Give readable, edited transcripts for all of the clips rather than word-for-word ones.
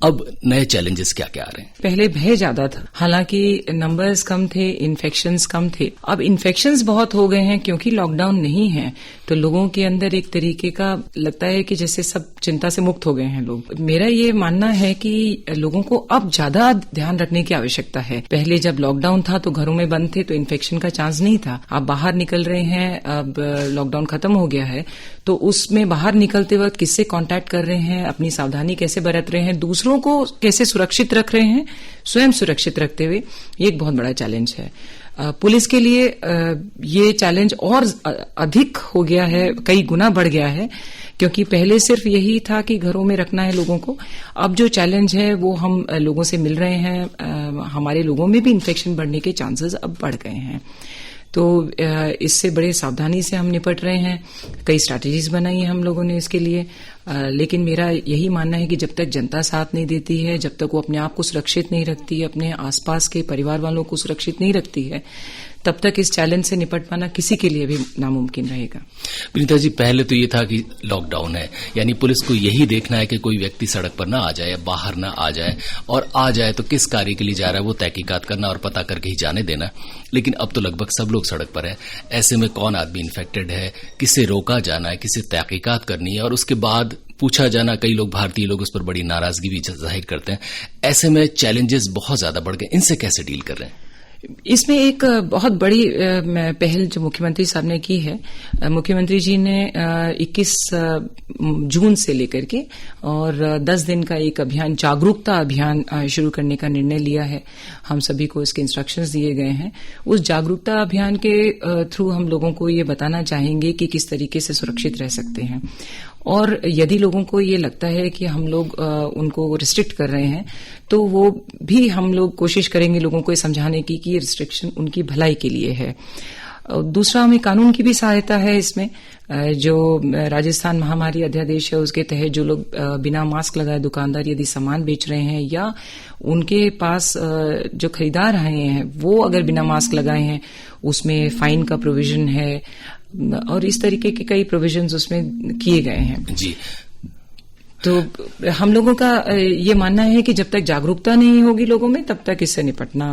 अब नए चैलेंजेस क्या क्या आ रहे हैं? पहले भय ज्यादा था, हालांकि नंबर्स कम थे, इन्फेक्शंस कम थे। अब इन्फेक्शंस बहुत हो गए हैं क्योंकि लॉकडाउन नहीं है, तो लोगों के अंदर एक तरीके का लगता है कि जैसे सब चिंता से मुक्त हो गए हैं लोग। मेरा ये मानना है कि लोगों को अब ज्यादा ध्यान रखने की आवश्यकता है। पहले जब लॉकडाउन था तो घरों में बंद थे तो इन्फेक्शन का चांस नहीं था। आप बाहर निकल रहे हैं, अब लॉकडाउन खत्म हो गया है, तो उसमें बाहर निकलते वक्त किससे कांटेक्ट कर रहे हैं, अपनी सावधानी कैसे बरत रहे हैं, दूसरों को कैसे सुरक्षित रख रहे हैं, स्वयं सुरक्षित रखते हुए, ये एक बहुत बड़ा चैलेंज है। पुलिस के लिए ये चैलेंज और अधिक हो गया है, कई गुना बढ़ गया है, क्योंकि पहले सिर्फ यही था कि घरों में रखना है लोगों को। अब जो चैलेंज है वो हम लोगों से मिल रहे हैं, हमारे लोगों में भी इन्फेक्शन बढ़ने के चांसेस अब बढ़ गए हैं, तो इससे बड़े सावधानी से हम निपट रहे हैं। कई स्ट्रैटेजीज बनाई हैं हम लोगों ने इसके लिए, लेकिन मेरा यही मानना है कि जब तक जनता साथ नहीं देती है, जब तक वो अपने आप को सुरक्षित नहीं रखती है, अपने आसपास के परिवार वालों को सुरक्षित नहीं रखती है, तब तक इस चैलेंज से निपट पाना किसी के लिए भी नामुमकिन रहेगा। विनीता जी, पहले तो ये था कि लॉकडाउन है, यानी पुलिस को यही देखना है कि कोई व्यक्ति सड़क पर ना आ जाए, बाहर ना आ जाए, और आ जाए तो किस कार्य के लिए जा रहा है वो तहकीकात करना और पता करके ही जाने देना। लेकिन अब तो लगभग सब लोग सड़क पर है। ऐसे में कौन आदमी इन्फेक्टेड है, किसे रोका जाना है, किसे तहकीकात करनी है, और उसके बाद पूछा जाना। कई लोग, भारतीय लोग, उस पर बड़ी नाराजगी भी जाहिर करते हैं। ऐसे में चैलेंजेस बहुत ज्यादा बढ़ गए, इनसे कैसे डील कर रहे हैं? इसमें एक बहुत बड़ी पहल जो मुख्यमंत्री साहब ने की है, मुख्यमंत्री जी ने 21 जून से लेकर के और 10 दिन का एक अभियान, जागरूकता अभियान शुरू करने का निर्णय लिया है। हम सभी को इसके इंस्ट्रक्शंस दिए गए हैं। उस जागरूकता अभियान के थ्रू हम लोगों को ये बताना चाहेंगे कि किस तरीके से सुरक्षित रह सकते हैं, और यदि लोगों को ये लगता है कि हम लोग उनको रिस्ट्रिक्ट कर रहे हैं, तो वो भी हम लोग कोशिश करेंगे लोगों को ये समझाने की कि ये रिस्ट्रिक्शन उनकी भलाई के लिए है। दूसरा, हमें कानून की भी सहायता है इसमें। जो राजस्थान महामारी अध्यादेश है उसके तहत जो लोग बिना मास्क लगाए दुकानदार यदि सामान बेच रहे हैं, या उनके पास जो खरीदार आए हैं वो अगर बिना मास्क लगाए हैं, उसमें फाइन का प्रोविजन है, और इस तरीके के कई प्रोविजंस उसमें किए गए हैं जी। तो हम लोगों का ये मानना है कि जब तक जागरूकता नहीं होगी लोगों में, तब तक इससे निपटना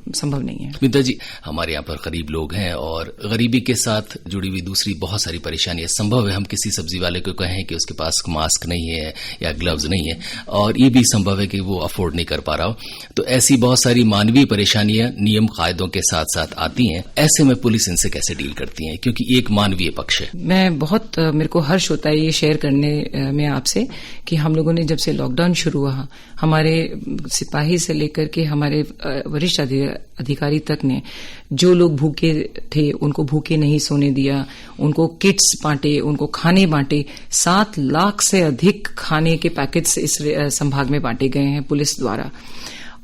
संभव नहीं है। विनीता जी, हमारे यहाँ पर गरीब लोग हैं और गरीबी के साथ जुड़ी हुई दूसरी बहुत सारी परेशानियां। संभव है हम किसी सब्जी वाले को कहें कि उसके पास मास्क नहीं है या ग्लव्स नहीं है, और ये भी संभव है कि वो अफोर्ड नहीं कर पा रहा हो। तो ऐसी बहुत सारी मानवीय परेशानियां नियम कायदों के साथ साथ आती हैं। ऐसे में पुलिस इनसे कैसे डील करती है, क्योंकि एक मानवीय पक्ष है। मेरे को हर्ष होता है ये शेयर करने में आपसे कि हम लोगों ने जब से लॉकडाउन शुरू हुआ, हमारे सिपाही से लेकर के हमारे वरिष्ठ अधिकारी तक ने, जो लोग भूखे थे उनको भूखे नहीं सोने दिया, उनको किट्स बांटे, उनको खाने बांटे। 7 लाख से अधिक खाने के पैकेट्स इस संभाग में बांटे गए हैं पुलिस द्वारा,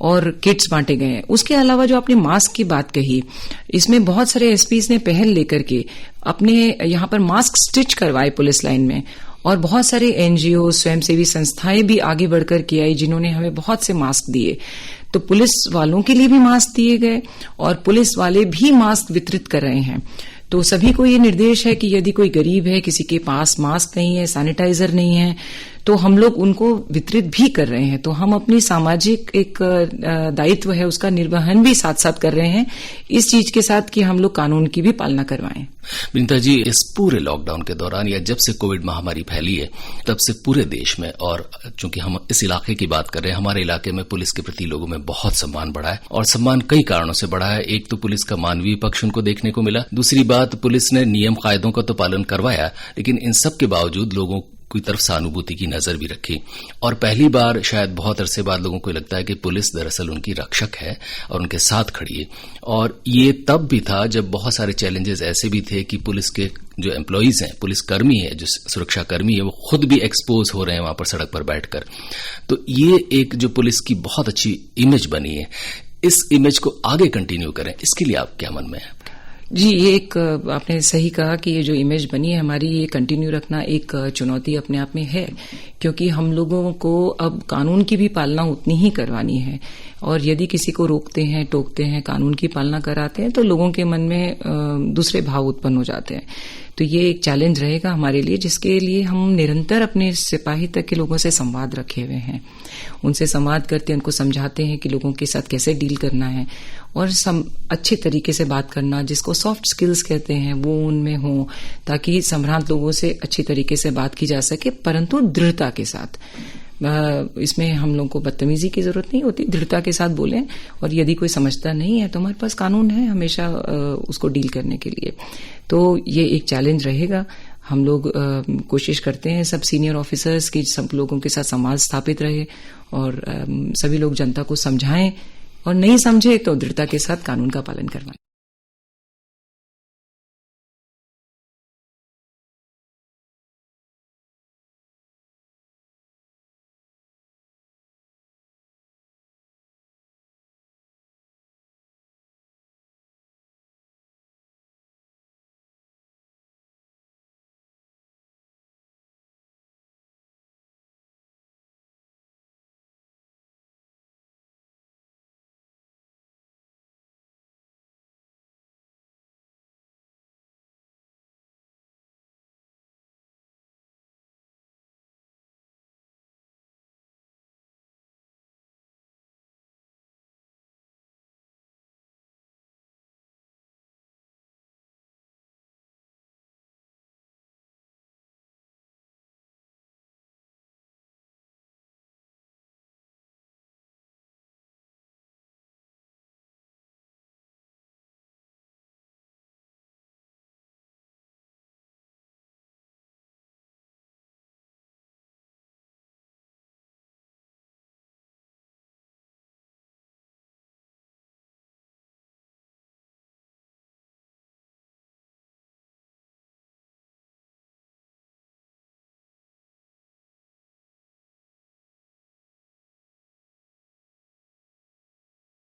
और किट्स बांटे गए हैं। उसके अलावा जो आपने मास्क की बात कही, इसमें बहुत सारे एसपीज ने पहल लेकर के अपने यहाँ पर मास्क स्टिच करवाए पुलिस लाइन में, और बहुत सारे एनजीओ, स्वयंसेवी संस्थाएं भी आगे बढ़कर के आई जिन्होंने हमें बहुत से मास्क दिए। तो पुलिस वालों के लिए भी मास्क दिए गए और पुलिस वाले भी मास्क वितरित कर रहे हैं। तो सभी को ये निर्देश है कि यदि कोई गरीब है, किसी के पास मास्क नहीं है, सैनिटाइजर नहीं है, तो हम लोग उनको वितरित भी कर रहे हैं। तो हम अपनी सामाजिक एक दायित्व है उसका निर्वहन भी साथ साथ कर रहे हैं, इस चीज के साथ कि हम लोग कानून की भी पालना करवाएं। विनीता जी, इस पूरे लॉकडाउन के दौरान या जब से कोविड महामारी फैली है, तब से पूरे देश में, और चूंकि हम इस इलाके की बात कर रहे हैं, हमारे इलाके में पुलिस के प्रति लोगों में बहुत सम्मान बढ़ा है, और सम्मान कई कारणों से बढ़ा है। एक तो पुलिस का मानवीय पक्ष उनको देखने को मिला, दूसरी बात पुलिस ने नियम कायदों का तो पालन करवाया, लेकिन इन सब के बावजूद लोगों की तरफ सहानुभूति की नजर भी रखी। और पहली बार शायद बहुत अरसे बाद लोगों को लगता है कि पुलिस दरअसल उनकी रक्षक है और उनके साथ खड़ी है। और ये तब भी था जब बहुत सारे चैलेंजेस ऐसे भी थे कि पुलिस के जो एम्प्लॉइज हैं, पुलिस कर्मी है, जो सुरक्षा कर्मी है, वो खुद भी एक्सपोज हो रहे हैं वहां पर सड़क पर बैठकर। तो ये एक जो पुलिस की बहुत अच्छी इमेज बनी है, इस इमेज को आगे कंटिन्यू करें, इसके लिए आप क्या मन में है? जी, ये एक आपने सही कहा कि ये जो इमेज बनी है हमारी, ये कंटिन्यू रखना एक चुनौती अपने आप में है, क्योंकि हम लोगों को अब कानून की भी पालना उतनी ही करवानी है। और यदि किसी को रोकते हैं, टोकते हैं, कानून की पालना कराते हैं, तो लोगों के मन में दूसरे भाव उत्पन्न हो जाते हैं। तो ये एक चैलेंज रहेगा हमारे लिए, जिसके लिए हम निरंतर अपने सिपाही तक के लोगों से संवाद रखे हुए हैं। उनसे संवाद करते हैं, उनको समझाते हैं कि लोगों के साथ कैसे डील करना है और अच्छे तरीके से बात करना, जिसको सॉफ्ट स्किल्स कहते हैं, वो उनमें हो, ताकि संभ्रांत लोगों से अच्छी तरीके से बात की जा सके, परंतु दृढ़ता के साथ। इसमें हम लोगों को बदतमीजी की जरूरत नहीं होती, दृढ़ता के साथ बोलें। और यदि कोई समझता नहीं है तो हमारे पास कानून है हमेशा उसको डील करने के लिए। तो ये एक चैलेंज रहेगा। हम लोग कोशिश करते हैं सब सीनियर ऑफिसर्स की सब लोगों के साथ संवाद स्थापित रहे और सभी लोग जनता को समझाएं, और नहीं समझे तो दृढ़ता के साथ कानून का पालन करवाएं।